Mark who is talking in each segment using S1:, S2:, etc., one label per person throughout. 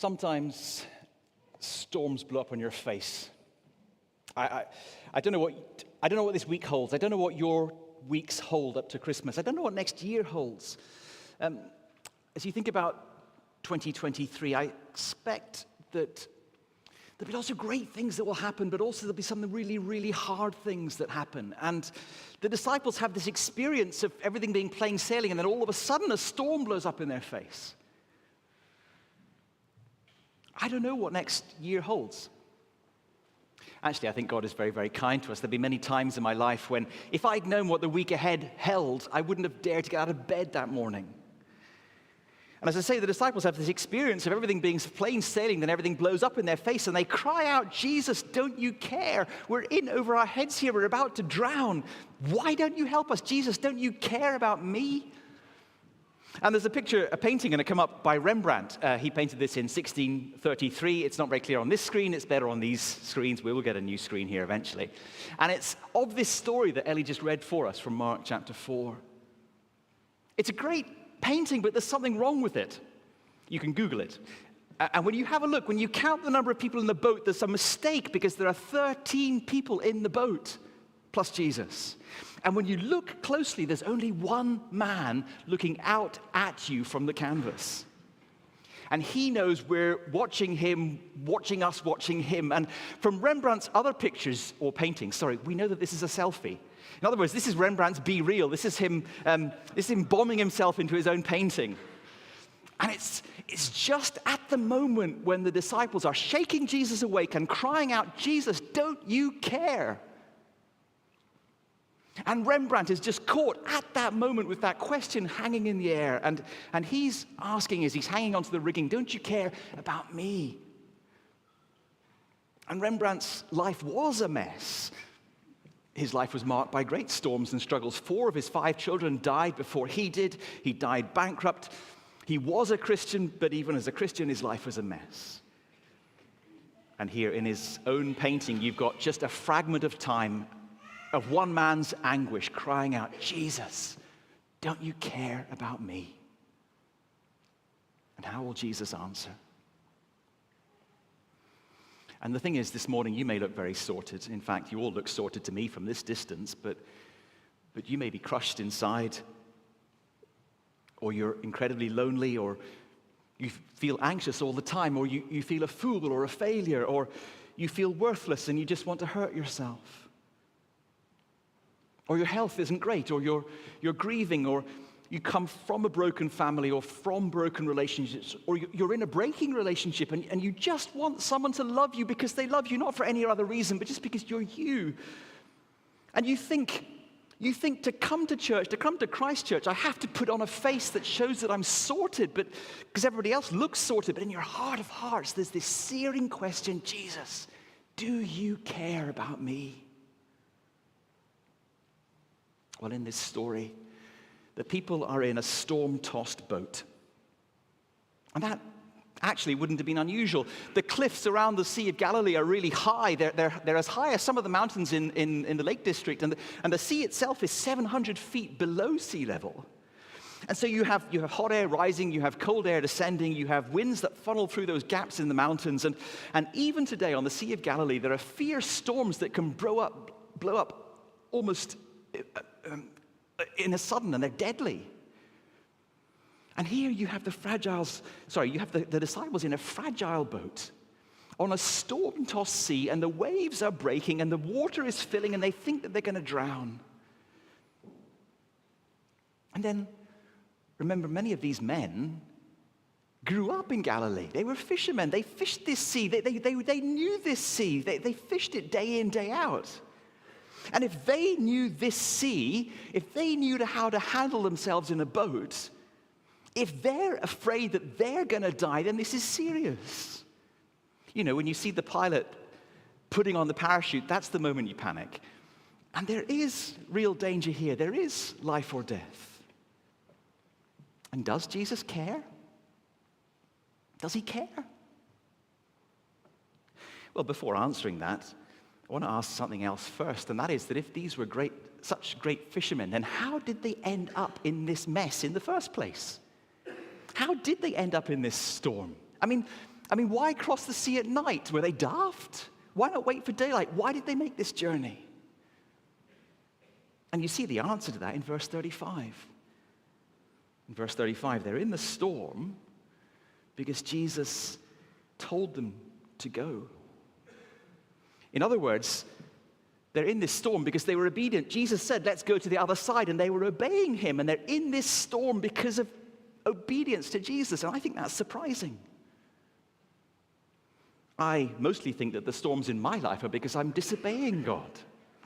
S1: Sometimes storms blow up on your face. I don't know what this week holds. I don't know what your weeks hold up to Christmas. I don't know what next year holds. As you think about 2023, I expect that there'll be lots of great things that will happen, but also there'll be some really, really hard things that happen. And the disciples have this experience of everything being plain sailing, and then all of a sudden a storm blows up in their face. I don't know what next year holds. Actually, I think God is very, very kind to us. There'll be many times in my life when, if I'd known what the week ahead held, I wouldn't have dared to get out of bed that morning. And as I say, the disciples have this experience of everything being plain sailing, then everything blows up in their face, and they cry out, "Jesus, don't you care? We're in over our heads here. We're about to drown. Why don't you help us? Jesus, don't you care about me?" And there's a painting going to come up by Rembrandt. He painted this in 1633. It's not very clear on this screen. It's better on these screens. We will get a new screen here eventually. And it's of this story that Ellie just read for us from Mark chapter 4. It's a great painting, but there's something wrong with it. You can Google it. And when you have a look, when you count the number of people in the boat, there's a mistake because there are 13 people in the boat, plus Jesus. And when you look closely, there's only one man looking out at you from the canvas. And he knows we're watching him, watching us, watching him. And from Rembrandt's other pictures, or paintings, we know that this is a selfie. In other words, this is Rembrandt's Be Real. This is him bombing himself into his own painting. And it's just at the moment when the disciples are shaking Jesus awake and crying out, "Jesus, don't you care?" And Rembrandt is just caught at that moment with that question hanging in the air. And he's asking as he's hanging onto the rigging, "Don't you care about me?" And Rembrandt's life was a mess. His life was marked by great storms and struggles. 4 of his 5 children died before he did. He died bankrupt. He was a Christian, but even as a Christian, his life was a mess. And here in his own painting, you've got just a fragment of time of one man's anguish crying out, "Jesus, don't you care about me?" And how will Jesus answer? And the thing is, this morning, you may look very sorted. In fact, you all look sorted to me from this distance, but you may be crushed inside, or you're incredibly lonely, or you feel anxious all the time, or you feel a fool or a failure, or you feel worthless and you just want to hurt yourself. Or your health isn't great, or you're grieving, or you come from a broken family or from broken relationships, or you're in a breaking relationship and you just want someone to love you because they love you, not for any other reason, but just because you're you. And you think to come to church, to come to Christ Church, I have to put on a face that shows that I'm sorted, but because everybody else looks sorted. But in your heart of hearts, there's this searing question, "Jesus, do you care about me?" Well, in this story, the people are in a storm-tossed boat. And that actually wouldn't have been unusual. The cliffs around the Sea of Galilee are really high. They're as high as some of the mountains in the Lake District. And the sea itself is 700 feet below sea level. And so you have hot air rising, you have cold air descending, you have winds that funnel through those gaps in the mountains. And even today on the Sea of Galilee, there are fierce storms that can blow up almost in a sudden, and they're deadly. And here you have the disciples in a fragile boat on a storm-tossed sea, and the waves are breaking, and the water is filling, and they think that they're going to drown. And then, remember, many of these men grew up in Galilee. They were fishermen. They fished this sea. They knew this sea. They fished it day in, day out. And if they knew this sea, if they knew how to handle themselves in a boat, if they're afraid that they're going to die, then this is serious. You know, when you see the pilot putting on the parachute, that's the moment you panic. And there is real danger here. There is life or death. And does Jesus care? Does he care? Well, before answering that, I want to ask something else first, and that is that if these were such great fishermen, then how did they end up in this mess in the first place? How did they end up in this storm? I mean, I mean, why cross the sea at night? Were they daft? Why not wait for daylight? Why did they make this journey? And you see the answer to that in verse 35. In verse 35, they're in the storm because Jesus told them to go. In other words, they're in this storm because they were obedient. Jesus said, let's go to the other side, and they were obeying him, and they're in this storm because of obedience to Jesus, and I think that's surprising. I mostly think that the storms in my life are because I'm disobeying God.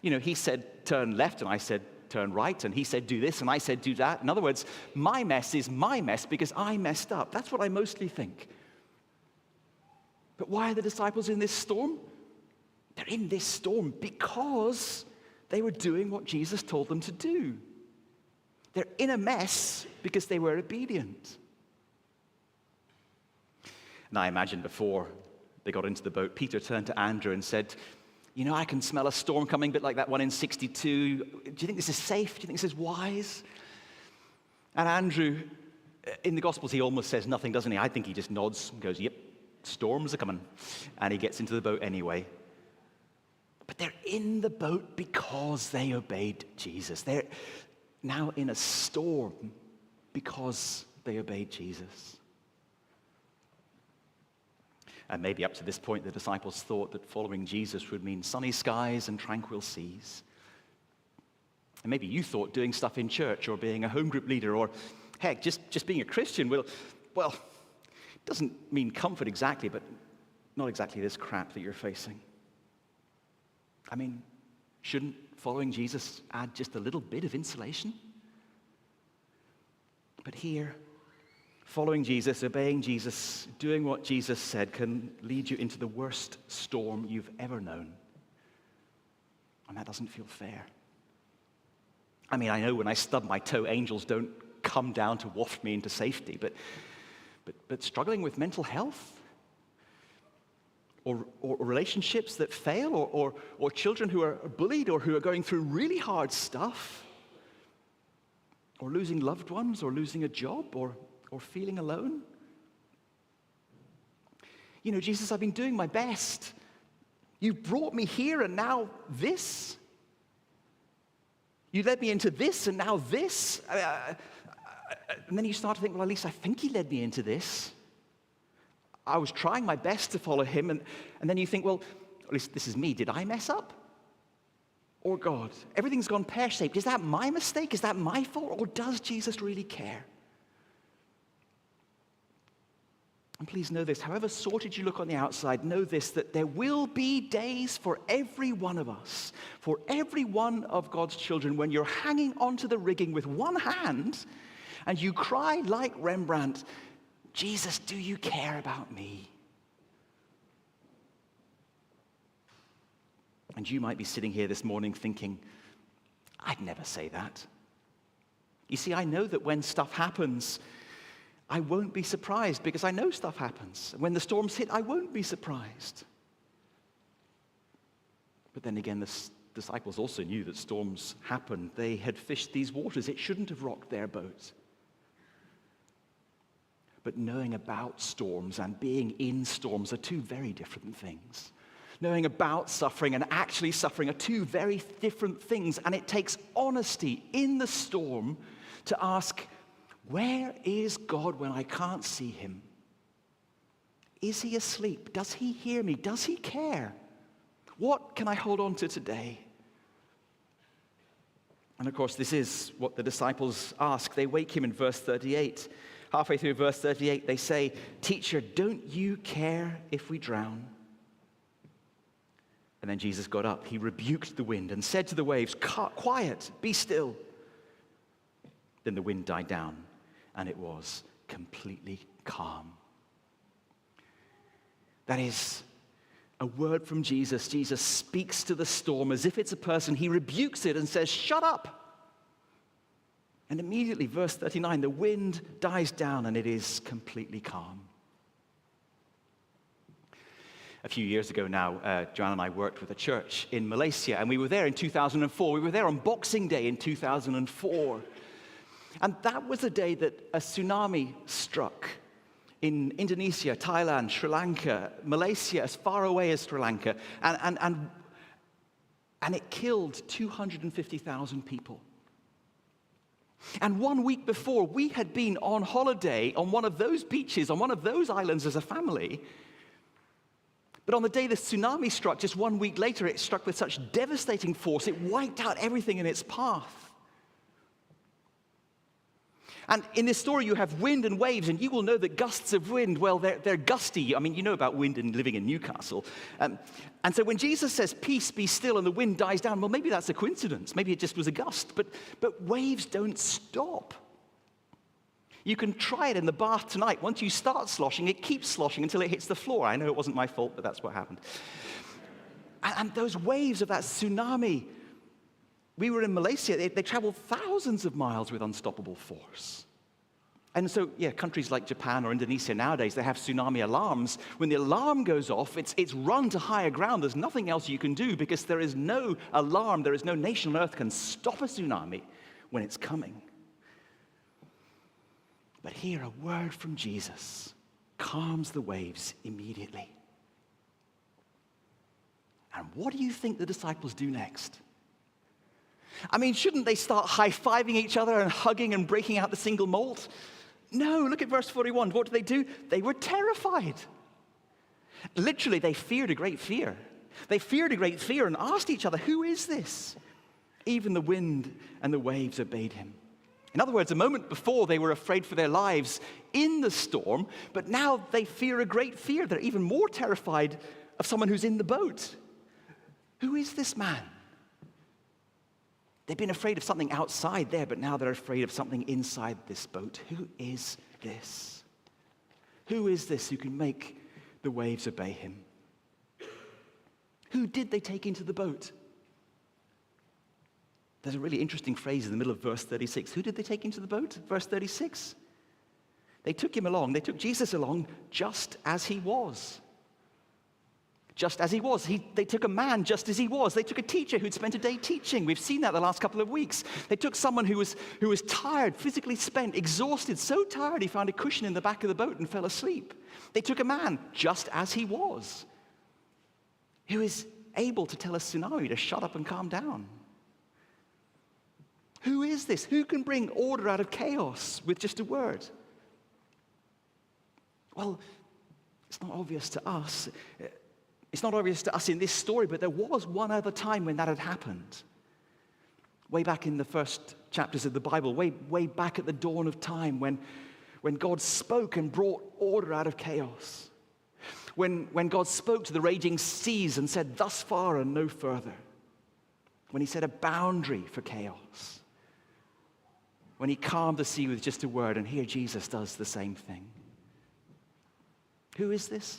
S1: You know, he said, turn left, and I said, turn right, and he said, do this, and I said, do that. In other words, my mess is my mess because I messed up. That's what I mostly think. But why are the disciples in this storm? They're in this storm because they were doing what Jesus told them to do. They're in a mess because they were obedient. And I imagine before they got into the boat, Peter turned to Andrew and said, you know, I can smell a storm coming, a bit like that one in 62. Do you think this is safe? Do you think this is wise? And Andrew, in the Gospels, he almost says nothing, doesn't he? I think he just nods and goes, yep, storms are coming. And he gets into the boat anyway. But they're in the boat because they obeyed Jesus. They're now in a storm because they obeyed Jesus. And maybe up to this point, the disciples thought that following Jesus would mean sunny skies and tranquil seas. And maybe you thought doing stuff in church or being a home group leader or, heck, just being a Christian will, well, it doesn't mean comfort exactly, but not exactly this crap that you're facing. I mean, shouldn't following Jesus add just a little bit of insulation? But here, following Jesus, obeying Jesus, doing what Jesus said can lead you into the worst storm you've ever known. And that doesn't feel fair. I mean, I know when I stub my toe, angels don't come down to waft me into safety, but struggling with mental health, or relationships that fail, or children who are bullied or who are going through really hard stuff, or losing loved ones, or losing a job, or feeling alone. You know, Jesus, I've been doing my best. You brought me here, and now this. You led me into this, and now this. And then you start to think, well, at least I think he led me into this. I was trying my best to follow him, and then you think, well, at least this is me. Did I mess up? Or God? Everything's gone pear-shaped. Is that my mistake? Is that my fault? Or does Jesus really care? And please know this, however sorted you look on the outside, know this, that there will be days for every one of us, for every one of God's children, when you're hanging onto the rigging with one hand and you cry like Rembrandt, Jesus, do you care about me? And you might be sitting here this morning thinking, I'd never say that. You see, I know that when stuff happens, I won't be surprised because I know stuff happens. When the storms hit, I won't be surprised. But then again, the disciples also knew that storms happened. They had fished these waters. It shouldn't have rocked their boat. But knowing about storms and being in storms are two very different things. Knowing about suffering and actually suffering are two very different things. And it takes honesty in the storm to ask, where is God when I can't see him? Is he asleep? Does he hear me? Does he care? What can I hold on to today? And of course, this is what the disciples ask. They wake him in verse 38. Halfway through verse 38, they say, "Teacher, don't you care if we drown?" And then Jesus got up. He rebuked the wind and said to the waves, "Quiet, be still." Then the wind died down, and it was completely calm. That is a word from Jesus. Jesus speaks to the storm as if it's a person. He rebukes it and says, "Shut up." And immediately, verse 39, the wind dies down and it is completely calm. A few years ago now, Joanne and I worked with a church in Malaysia, and we were there in 2004. We were there on Boxing Day in 2004. And that was the day that a tsunami struck. in Indonesia, Thailand, Sri Lanka, Malaysia, as far away as Sri Lanka, and it killed 250,000 people. And 1 week before, we had been on holiday on one of those beaches, on one of those islands as a family. But on the day the tsunami struck, just 1 week later, it struck with such devastating force, it wiped out everything in its path. And in this story, you have wind and waves, and you will know that gusts of wind, well, they're gusty. I mean, you know about wind and living in Newcastle. And so when Jesus says, peace, be still, and the wind dies down, well, maybe that's a coincidence. Maybe it just was a gust. But waves don't stop. You can try it in the bath tonight. Once you start sloshing, it keeps sloshing until it hits the floor. I know it wasn't my fault, but that's what happened. And those waves of that tsunami, we were in Malaysia. They traveled thousands of miles with unstoppable force. And so, yeah, countries like Japan or Indonesia nowadays, they have tsunami alarms. When the alarm goes off, it's run to higher ground. There's nothing else you can do because there is no alarm. There is no nation on earth can stop a tsunami when it's coming. But here, a word from Jesus calms the waves immediately. And what do you think the disciples do next? I mean, shouldn't they start high-fiving each other and hugging and breaking out the single malt? No, look at verse 41. What do? They were terrified. Literally, they feared a great fear. They feared a great fear and asked each other, who is this? Even the wind and the waves obeyed him. In other words, a moment before they were afraid for their lives in the storm, but now they fear a great fear. They're even more terrified of someone who's in the boat. Who is this man? They've been afraid of something outside there, but now they're afraid of something inside this boat. Who is this? Who is this who can make the waves obey him? Who did they take into the boat? There's a really interesting phrase in the middle of verse 36. Who did they take into the boat? Verse 36. They took him along. They took Jesus along just as he was. Just as he was. They took a man just as he was. They took a teacher who'd spent a day teaching. We've seen that the last couple of weeks. They took someone who was tired, physically spent, exhausted, so tired he found a cushion in the back of the boat and fell asleep. They took a man just as he was, who is able to tell a tsunami to shut up and calm down. Who is this? Who can bring order out of chaos with just a word? Well, it's not obvious to us. It's not obvious to us in this story, but there was one other time when that had happened. Way back in the first chapters of the Bible, way back at the dawn of time, when God spoke and brought order out of chaos. When God spoke to the raging seas and said, thus far and no further. When he set a boundary for chaos. When he calmed the sea with just a word, and here Jesus does the same thing. Who is this?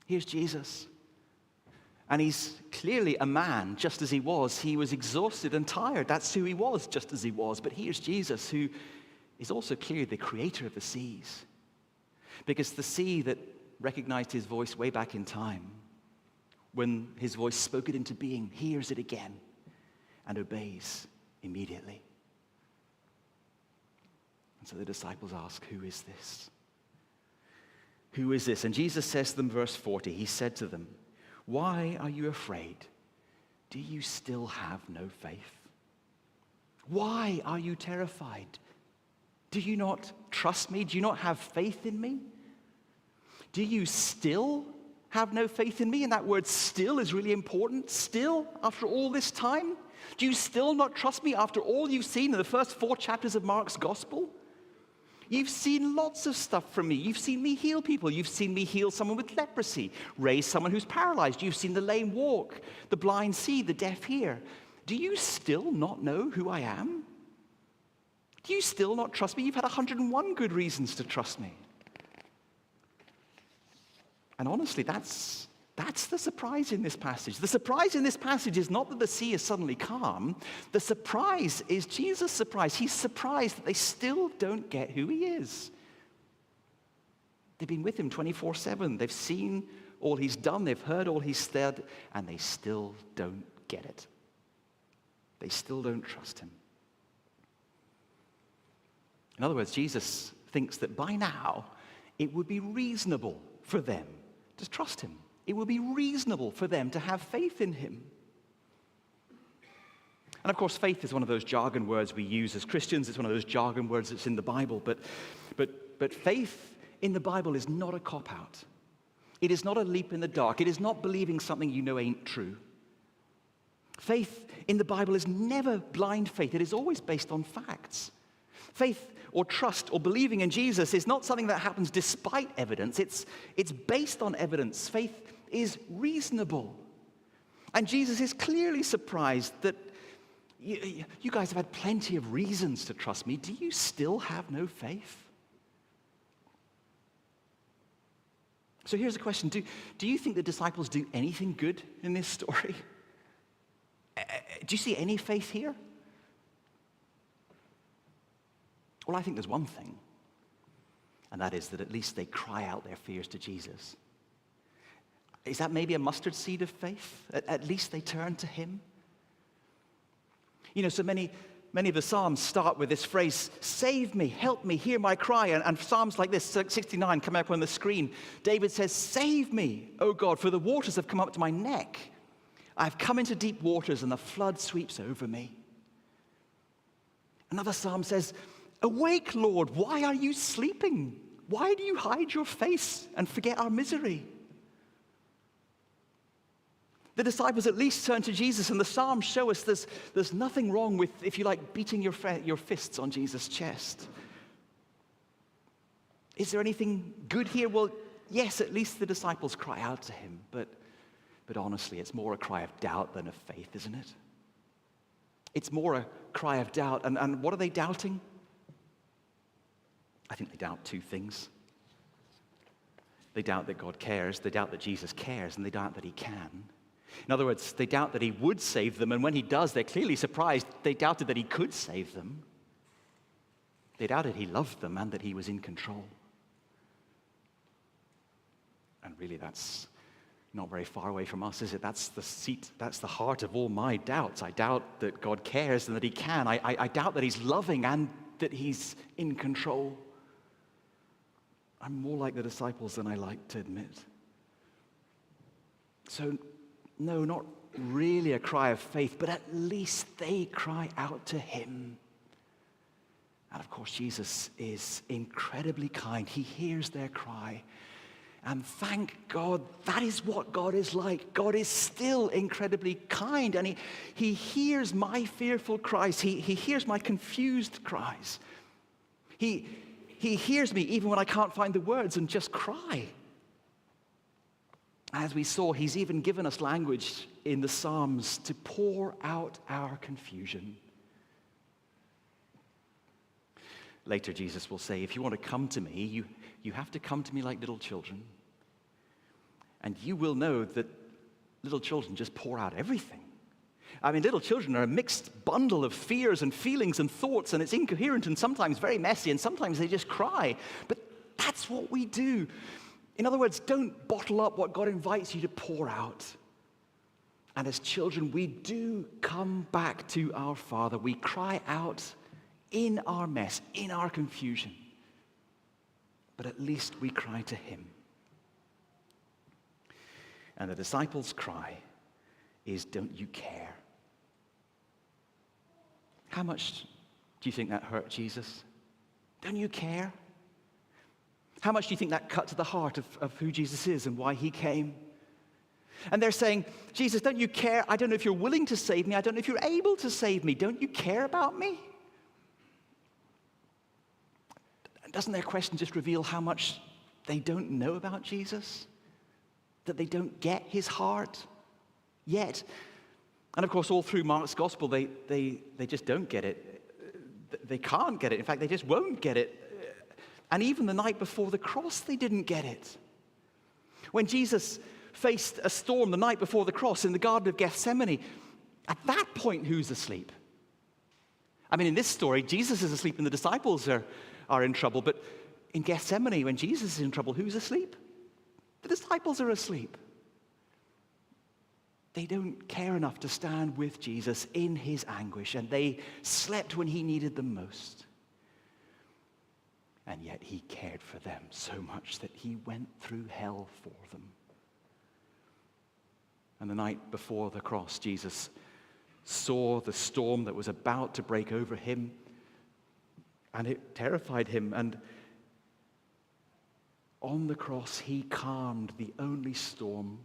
S1: Here's Jesus. And he's clearly a man, just as he was. He was exhausted and tired. That's who he was, just as he was. But here's Jesus, who is also clearly the creator of the seas. Because the sea that recognized his voice way back in time, when his voice spoke it into being, hears it again and obeys immediately. And so the disciples ask, who is this? Who is this? And Jesus says to them, verse 40, he said to them, why are you afraid? Do you still have no faith? Why are you terrified? Do you not trust me? Do you not have faith in me? Do you still have no faith in me? And that word still is really important. Still, after all this time? Do you still not trust me after all you've seen in the first 4 chapters of Mark's gospel? You've seen lots of stuff from me. You've seen me heal people. You've seen me heal someone with leprosy, raise someone who's paralyzed. You've seen the lame walk, the blind see, the deaf hear. Do you still not know who I am? Do you still not trust me? You've had 101 good reasons to trust me. And honestly, that's the surprise in this passage. The surprise in this passage is not that the sea is suddenly calm. The surprise is Jesus' surprise. He's surprised that they still don't get who he is. They've been with him 24/7. They've seen all he's done. They've heard all he's said, and they still don't get it. They still don't trust him. In other words, Jesus thinks that by now it would be reasonable for them to trust him. It would be reasonable for them to have faith in him. And of course, faith is one of those jargon words we use as Christians. It's one of those jargon words that's in the Bible. But faith in the Bible is not a cop-out. It is not a leap in the dark. It is not believing something you know ain't true. Faith in the Bible is never blind faith. It is always based on facts. Faith or trust or believing in Jesus is not something that happens despite evidence. It's based on evidence. Faith is reasonable. And Jesus is clearly surprised that you guys have had plenty of reasons to trust me. Do you still have no faith? So here's a question. Do you think the disciples do anything good in this story? Do you see any faith here? Well, I think there's one thing, and that is that at least they cry out their fears to Jesus. Is that maybe a mustard seed of faith? At least they turn to him. You know, so many of the Psalms start with this phrase, save me, help me, hear my cry. And Psalms like this, 69, coming up on the screen, David says, save me, O God, for the waters have come up to my neck. I've come into deep waters and the flood sweeps over me. Another psalm says, awake, Lord, why are you sleeping? Why do you hide your face and forget our misery? The disciples at least turn to Jesus, and the Psalms show us there's nothing wrong with, if you like, beating your fists on Jesus' chest. Is there anything good here? Well, yes, at least the disciples cry out to him, but honestly, it's more a cry of doubt than of faith, isn't it? It's more a cry of doubt, and what are they doubting? I think they doubt two things. They doubt that God cares, they doubt that Jesus cares, and they doubt that he can. In other words, they doubt that he would save them, and when he does, they're clearly surprised. They doubted that he could save them. They doubted he loved them and that he was in control. And really, that's not very far away from us, is it? That's the seat, that's the heart of all my doubts. I doubt that God cares and that he can. I doubt that he's loving and that he's in control. I'm more like the disciples than I like to admit. So, no, not really a cry of faith, but at least they cry out to him. And of course, Jesus is incredibly kind. He hears their cry. And thank God, that is what God is like. God is still incredibly kind. And he hears my fearful cries. He hears my confused cries. He hears me even when I can't find the words and just cry. As we saw, he's even given us language in the Psalms to pour out our confusion. Later, Jesus will say, if you want to come to me, you have to come to me like little children. And you will know that little children just pour out everything. I mean, little children are a mixed bundle of fears and feelings and thoughts, and it's incoherent and sometimes very messy, and sometimes they just cry. But that's what we do. In other words, don't bottle up what God invites you to pour out. And as children, we do come back to our Father. We cry out in our mess, in our confusion. But at least we cry to him. And the disciples' cry is, don't you care? How much do you think that hurt Jesus? Don't you care? How much do you think that cut to the heart of who Jesus is and why he came? And they're saying, Jesus, don't you care? I don't know if you're willing to save me. I don't know if you're able to save me. Don't you care about me? Doesn't their question just reveal how much they don't know about Jesus? That they don't get his heart yet? And of course, all through Mark's gospel, they just don't get it. They can't get it. In fact, they just won't get it. And even the night before the cross, they didn't get it. When Jesus faced a storm the night before the cross in the Garden of Gethsemane, at that point, who's asleep? I mean, in this story, Jesus is asleep and the disciples are in trouble. But in Gethsemane, when Jesus is in trouble, who's asleep? The disciples are asleep. They don't care enough to stand with Jesus in his anguish, and they slept when he needed them most. And yet he cared for them so much that he went through hell for them. And the night before the cross, Jesus saw the storm that was about to break over him, and it terrified him. And on the cross, he calmed the only storm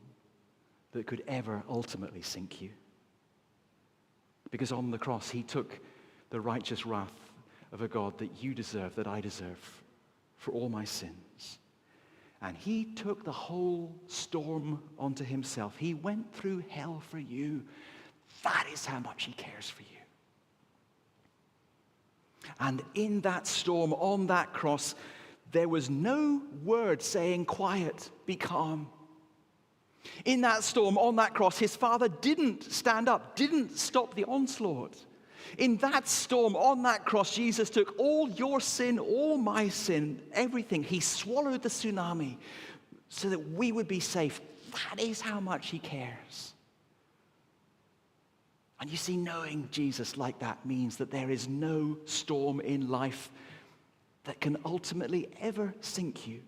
S1: that could ever ultimately sink you. Because on the cross, he took the righteous wrath of a God that you deserve, that I deserve, for all my sins. And he took the whole storm onto himself. He went through hell for you. That is how much he cares for you. And in that storm, on that cross, there was no word saying, quiet, be calm. In that storm, on that cross, his Father didn't stand up, didn't stop the onslaught. In that storm, on that cross, Jesus took all your sin, all my sin, everything. He swallowed the tsunami so that we would be safe. That is how much he cares. And you see, knowing Jesus like that means that there is no storm in life that can ultimately ever sink you.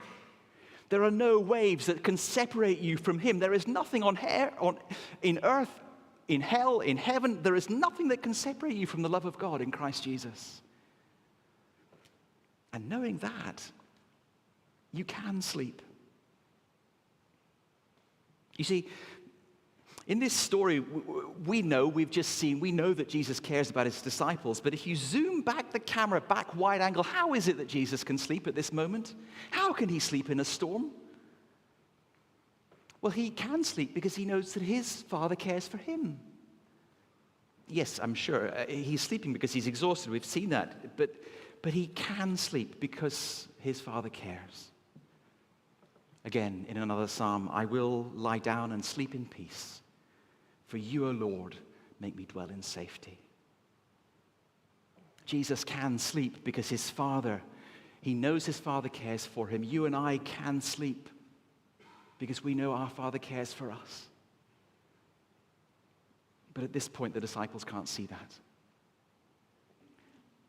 S1: There are no waves that can separate you from him. There is nothing in earth, in hell, in heaven. There is nothing that can separate you from the love of God in Christ Jesus. And knowing that, you can sleep. You see, in this story, we know that Jesus cares about his disciples, but if you zoom back the camera, back wide angle, how is it that Jesus can sleep at this moment? How can he sleep in a storm? Well, he can sleep because he knows that his Father cares for him. Yes, I'm sure he's sleeping because he's exhausted. We've seen that. But he can sleep because his Father cares. Again, in another psalm, I will lie down and sleep in peace. For you, O Lord, make me dwell in safety. Jesus can sleep because his Father, he knows his Father cares for him. You and I can sleep because we know our Father cares for us. But at this point, the disciples can't see that.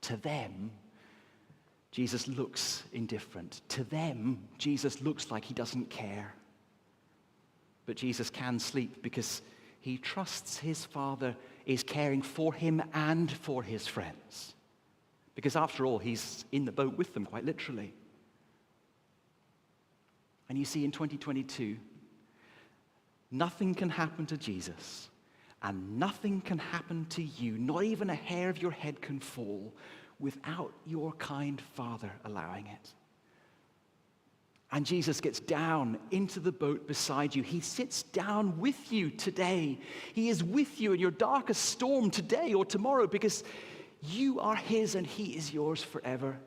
S1: To them, Jesus looks indifferent. To them, Jesus looks like he doesn't care. But Jesus can sleep because he trusts his Father is caring for him and for his friends. Because after all, he's in the boat with them, quite literally. And you see, in 2022, nothing can happen to Jesus, and nothing can happen to you, not even a hair of your head can fall, without your kind Father allowing it. And Jesus gets down into the boat beside you. He sits down with you today. He is with you in your darkest storm today or tomorrow because you are his and he is yours forever.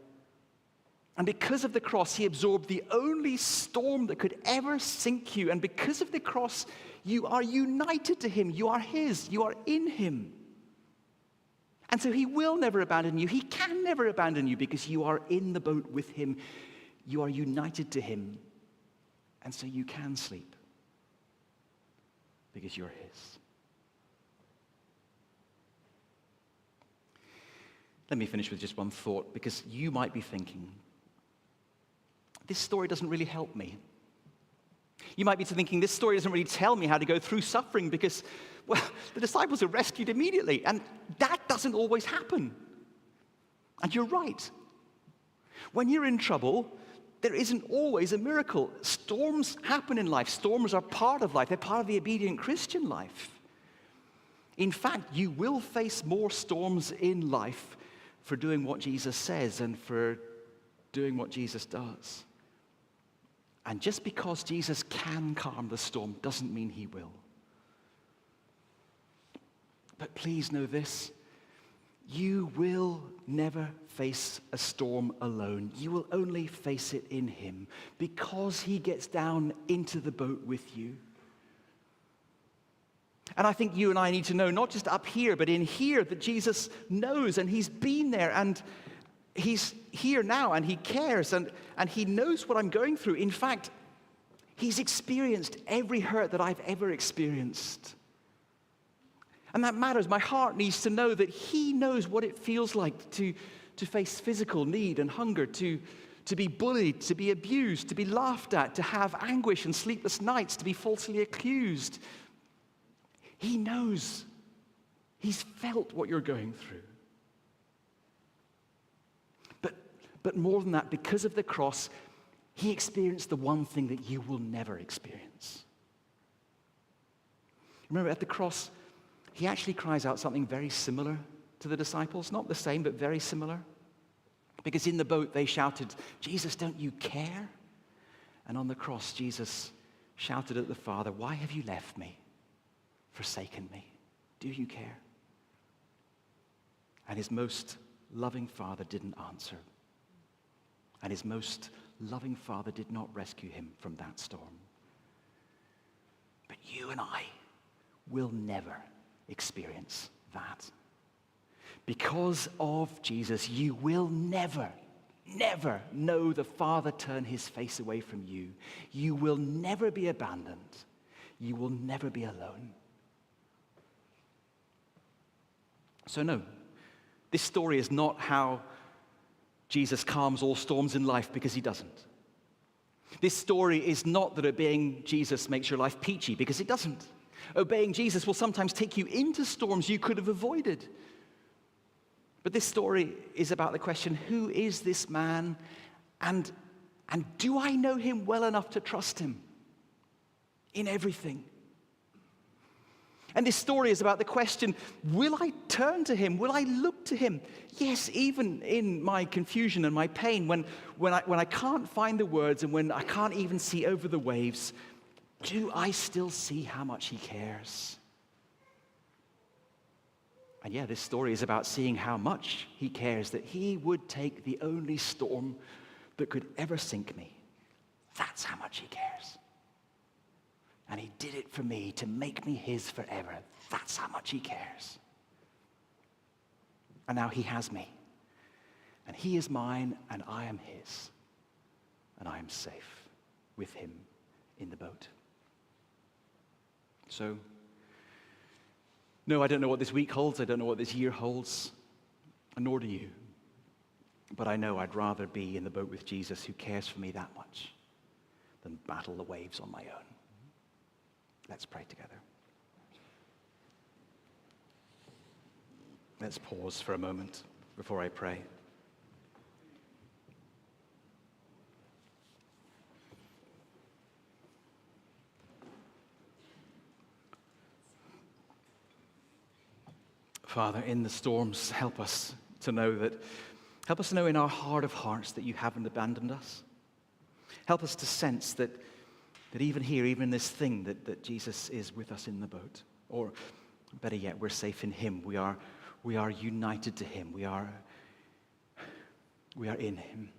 S1: And because of the cross, he absorbed the only storm that could ever sink you. And because of the cross, you are united to him. You are his. You are in him. And so he will never abandon you. He can never abandon you because you are in the boat with him. You are united to him, and so you can sleep because you're his. Let me finish with just one thought, because you might be thinking, this story doesn't really help me. You might be thinking, this story doesn't really tell me how to go through suffering because, well, the disciples are rescued immediately, and that doesn't always happen. And you're right. When you're in trouble, there isn't always a miracle. Storms happen in life. Storms are part of life. They're part of the obedient Christian life. In fact, you will face more storms in life for doing what Jesus says and for doing what Jesus does. And just because Jesus can calm the storm doesn't mean he will. But please know this. You will never face a storm alone. You will only face it in him because he gets down into the boat with you. And I think you and I need to know, not just up here, but in here, that Jesus knows and he's been there and he's here now and he cares and he knows what I'm going through. In fact, he's experienced every hurt that I've ever experienced. And that matters. My heart needs to know that he knows what it feels like to face physical need and hunger, to to be bullied, to be abused, to be laughed at, to have anguish and sleepless nights, to be falsely accused. He knows. He's felt what you're going through. But more than that, because of the cross, he experienced the one thing that you will never experience. Remember, at the cross, he actually cries out something very similar to the disciples. Not the same, but very similar. Because in the boat, they shouted, "Jesus, don't you care?" And on the cross, Jesus shouted at the Father, "Why have you left me, forsaken me? Do you care?" And his most loving Father didn't answer. And his most loving Father did not rescue him from that storm. But you and I will never experience that. Because of Jesus, you will never know the Father turn his face away from you. You will never be abandoned. You will never be alone. So no, this story is not how Jesus calms all storms in life, because he doesn't. This story is not that obeying Jesus makes your life peachy, because it doesn't. Obeying Jesus will sometimes take you into storms you could have avoided. But this story is about the question, who is this man? And do I know him well enough to trust him in everything? And this story is about the question, will I turn to him? Will I look to him? Yes, even in my confusion and my pain, when I can't find the words and when I can't even see over the waves, do I still see how much he cares? And yeah, this story is about seeing how much he cares, that he would take the only storm that could ever sink me. That's how much he cares. And he did it for me to make me his forever. That's how much he cares. And now he has me. And he is mine, and I am his. And I am safe with him in the boat. So, no, I don't know what this week holds. I don't know what this year holds. And nor do you. But I know I'd rather be in the boat with Jesus, who cares for me that much, than battle the waves on my own. Let's pray together. Let's pause for a moment before I pray. Father, in the storms, help us to know in our heart of hearts that you haven't abandoned us. Help us to sense that even here, even in this thing, that Jesus is with us in the boat. Or better yet, we're safe in him. We are united to him. We are in him.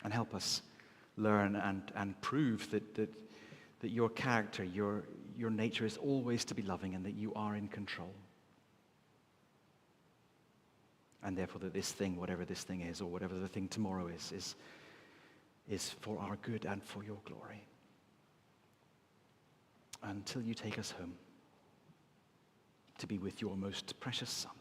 S1: And help us learn and prove that your character, your nature is always to be loving, and that you are in control. And therefore that this thing, whatever this thing is, or whatever the thing tomorrow is for our good and for your glory. Until you take us home to be with your most precious Son.